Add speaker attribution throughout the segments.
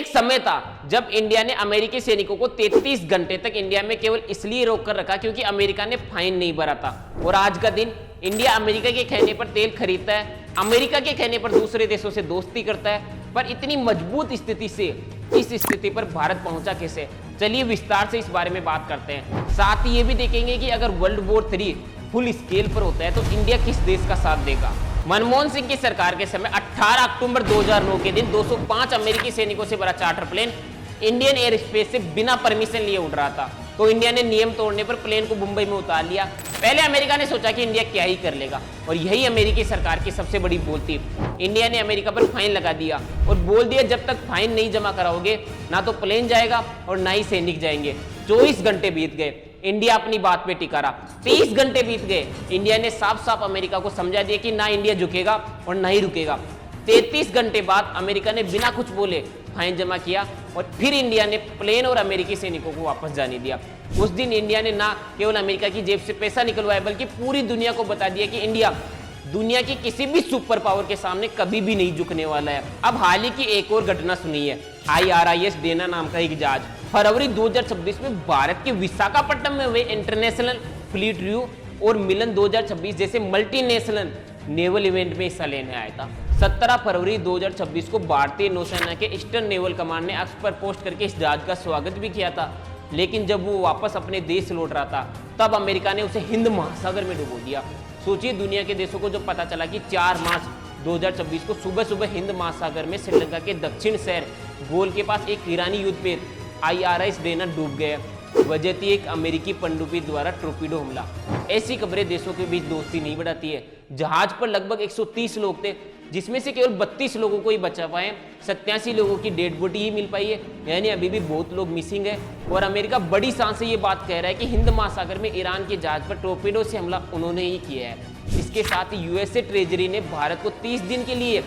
Speaker 1: एक समय था जब इंडिया ने अमेरिकी सैनिकों को 33 घंटे तक इंडिया में केवल इसलिए रोक कर रखा क्योंकि अमेरिका ने फाइन नहीं भरा था। और आज का दिन इंडिया अमेरिका के कहने पर तेल खरीदता है, अमेरिका के कहने पर दूसरे देशों से दोस्ती करता है। पर इतनी मजबूत स्थिति से इस स्थिति पर भारत पहुंचा कैसे? चलिए विस्तार से इस बारे में बात करते हैं। साथ ही ये भी देखेंगे कि अगर वर्ल्ड वॉर 3 फुल स्केल पर होता है तो इंडिया किस देश का साथ देगा। मनमोहन सिंह की सरकार के समय 18 अक्टूबर 2009 के दिन 205 अमेरिकी सैनिकों से भरा charter plane Indian air space से बिना परमिशन लिए उड़ रहा था। तो इंडिया ने नियम तोड़ने पर प्लेन को मुंबई में उतार लिया। पहले अमेरिका ने सोचा कि इंडिया क्या ही कर लेगा, और यही अमेरिकी सरकार की सबसे बड़ी भूल थी। इंडिया ने अमेरिका पर फाइन लगा दिया और बोल दिया जब तक फाइन नहीं जमा कराओगे ना तो प्लेन जाएगा और ना ही सैनिक जाएंगे। 24 घंटे बीत गए, इंडिया अपनी बात पे टिका रहा। 30 घंटे बीत गए, इंडिया ने साफ साफ अमेरिका को समझा दिया कि ना इंडिया झुकेगा और ना ही रुकेगा। 33 घंटे बाद अमेरिका ने बिना कुछ बोले फाइन जमा किया और फिर इंडिया ने प्लेन और अमेरिकी सैनिकों को वापस जाने दिया। उस दिन इंडिया ने ना केवल अमेरिका की जेब से पैसा निकलवाया बल्कि पूरी दुनिया को बता दिया कि इंडिया दुनिया की किसी भी सुपर पावर के सामने कभी भी नहीं झुकने वाला है। अब हाल ही की एक और घटना सुनिए। IRIS डेना नाम का एक जहाज फरवरी 2026 में भारत के विशाखापट्टनम में हुए इंटरनेशनल फ्लीट रिव्यू और मिलन 2026 जैसे मल्टीनेशनल नेवल इवेंट में हिस्सा लेने आया था। 17 फरवरी 2026 को भारतीय नौसेना के ईस्टर्न नेवल कमांड ने एक्स पर पोस्ट करके इस जहाज का स्वागत भी किया था। लेकिन जब वो वापस अपने देश लौट रहा था तब अमेरिका ने उसे हिंद महासागर में डुबो दिया। सोचिए दुनिया के देशों को जो पता चला कि 4 मार्च 2026 को सुबह सुबह हिंद महासागर में श्रीलंका के दक्षिण शहर गोल के पास एक ईरानी युद्धपोत IRIS डेना डूब गया। वजह थी एक अमेरिकी पनडुब्बी द्वारा टोर्पीडो हमला। ऐसी खबरें देशों के बीच दोस्ती नहीं बढ़ाती है। जहाज पर लगभग 130 लोग थे जिसमें से केवल 32 लोगों को ही बचा पाए। 87 लोगों की डेड बॉडी ही मिल पाई है, यानी अभी भी बहुत लोग मिसिंग है। और अमेरिका बड़ी शान से ये बात कह रहा है कि हिंद महासागर में ईरान के जहाज पर टोर्पीडो से हमला उन्होंने ही किया है। इसके साथ ही USA ट्रेजरी ने भारत को 30 दिन के लिए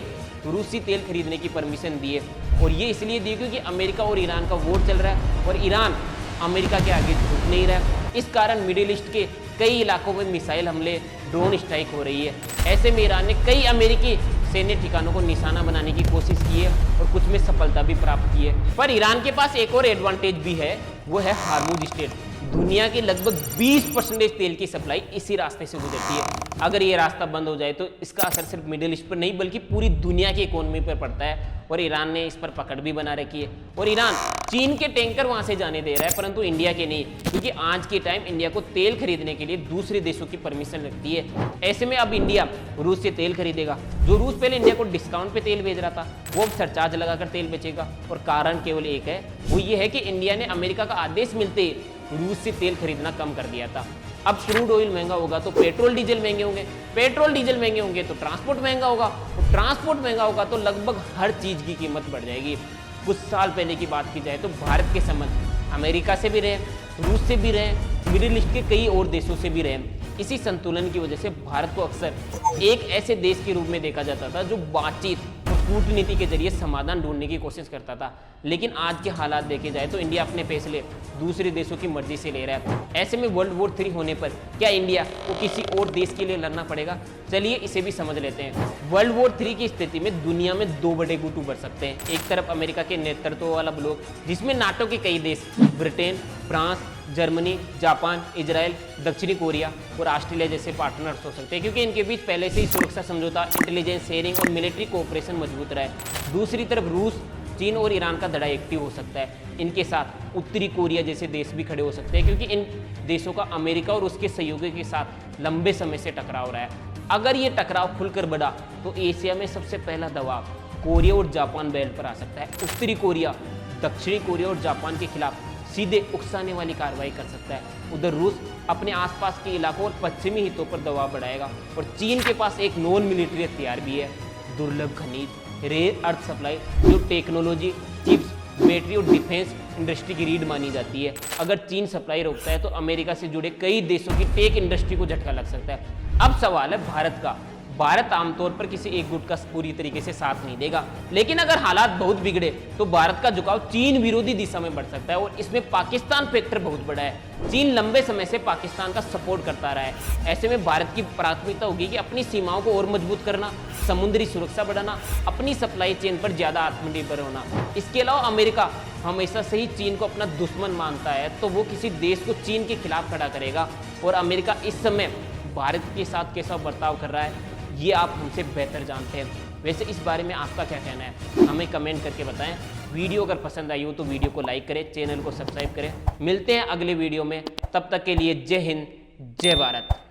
Speaker 1: रूसी तेल खरीदने की परमिशन दी है। और ये इसलिए दी क्योंकि अमेरिका और ईरान का वोट चल रहा है और ईरान अमेरिका के आगे झुक नहीं रहा है। इस कारण मिडिल ईस्ट के कई इलाकों में मिसाइल हमले, ड्रोन स्ट्राइक हो रही है। ऐसे में ईरान ने कई अमेरिकी सैन्य ठिकानोों को निशाना बनाने की कोशिश की है और कुछ में सफलता भी प्राप्त की है। पर ईरान के पास एक और एडवांटेज भी है, वो है हार्मुज स्ट्रेट। दुनिया के लगभग 20% तेल की सप्लाई इसी रास्ते से गुजरती है। अगर ये रास्ता बंद हो जाए तो इसका असर सिर्फ मिडिल ईस्ट पर नहीं बल्कि पूरी दुनिया की इकोनॉमी पर पड़ता है और ईरान ने इस पर पकड़ भी बना रखी है। और ईरान चीन के टैंकर वहां से जाने दे रहा है परंतु इंडिया के नहीं, क्योंकि आज के टाइम इंडिया को तेल खरीदने के लिए दूसरे देशों की परमिशन लगती है। ऐसे में अब इंडिया रूस से तेल खरीदेगा। जो रूस पहले इंडिया को डिस्काउंट पे तेल भेज रहा था वो अब सरचार्ज लगाकर तेल बेचेगा। और कारण केवल एक है, वो ये है कि इंडिया ने अमेरिका का आदेश मिलते ही रूस से तेल खरीदना कम कर दिया था। अब क्रूड ऑयल महंगा होगा तो पेट्रोल डीजल महंगे होंगे, पेट्रोल डीजल महंगे होंगे तो ट्रांसपोर्ट महंगा होगा, और ट्रांसपोर्ट महंगा होगा तो लगभग हर चीज की कीमत बढ़ जाएगी। कुछ साल पहले की बात की जाए तो भारत के संबंध अमेरिका से भी रहे, रूस से भी रहे, मिडिल ईस्ट के कई और देशों से भी रहे। इसी संतुलन की वजह से भारत को अक्सर एक ऐसे देश के रूप में देखा जाता था जो बातचीत और कूटनीति के जरिए समाधान ढूंढने की कोशिश करता था। लेकिन आज के हालात देखे जाए तो इंडिया अपने फैसले दूसरे देशों की मर्जी से ले रहा है। ऐसे में वर्ल्ड वॉर 3 होने पर क्या इंडिया को किसी और देश के लिए लड़ना पड़ेगा? चलिए इसे भी समझ लेते हैं। वर्ल्ड वॉर 3 की स्थिति में दुनिया में 2 बड़े गुट उभर सकते हैं। एक तरफ अमेरिका के नेतृत्व वाला ब्लॉक जिसमें नाटो के कई देश Britain, France, Germany, Japan, Israel, दक्षिणी कोरिया और ऑस्ट्रेलिया जैसे पार्टनर्स हो सकते हैं, क्योंकि इनके बीच पहले से ही सुरक्षा समझौता, इंटेलिजेंस शेयरिंग और मिलिट्री कोऑपरेशन मजबूत रहा है। दूसरी तरफ रूस, चीन और ईरान का धड़ा एक्टिव हो सकता है। इनके साथ उत्तरी कोरिया जैसे देश भी खड़े हो सकते हैं, क्योंकि इन देशों का अमेरिका और उसके सहयोगियों के साथ लंबे समय से टकराव रहा है। अगर ये टकराव खुलकर बढ़ा तो एशिया में सबसे पहला दबाव कोरिया और जापान बेल्ट पर आ सकता है। उत्तरी कोरिया दक्षिणी कोरिया और जापान के खिलाफ सीधे उकसाने वाली कार्रवाई कर सकता है। उधर रूस अपने आसपास के इलाकों और पश्चिमी हितों पर दबाव बढ़ाएगा। और चीन के पास एक नॉन मिलिट्री हथियार भी है, दुर्लभ खनिज, रेयर अर्थ सप्लाई, जो टेक्नोलॉजी, चिप्स, बैटरी और डिफेंस इंडस्ट्री की रीढ़ मानी जाती है। अगर चीन सप्लाई रोकता है तो अमेरिका से जुड़े कई देशों की टेक इंडस्ट्री को झटका लग सकता है। अब सवाल है भारत का। भारत आमतौर पर किसी एक गुट का पूरी तरीके से साथ नहीं देगा। लेकिन अगर हालात बहुत बिगड़े तो भारत का झुकाव चीन विरोधी दिशा में बढ़ सकता है और इसमें पाकिस्तान फैक्टर बहुत बड़ा है। चीन लंबे समय से पाकिस्तान का सपोर्ट करता रहा है। ऐसे में भारत की प्राथमिकता होगी कि अपनी सीमाओं को और मजबूत करना, समुद्री सुरक्षा बढ़ाना, अपनी सप्लाई चेन पर ज्यादा आत्मनिर्भर होना। इसके अलावा अमेरिका हमेशा से ही चीन को अपना दुश्मन मानता है, तो वो किसी देश को चीन के खिलाफ खड़ा करेगा। और अमेरिका इस समय भारत के साथ कैसा बर्ताव कर रहा है ये आप हमसे बेहतर जानते हैं। वैसे इस बारे में आपका क्या कहना है हमें कमेंट करके बताएं। वीडियो अगर पसंद आई हो तो वीडियो को लाइक करें, चैनल को सब्सक्राइब करें। मिलते हैं अगले वीडियो में, तब तक के लिए जय हिंद, जय भारत।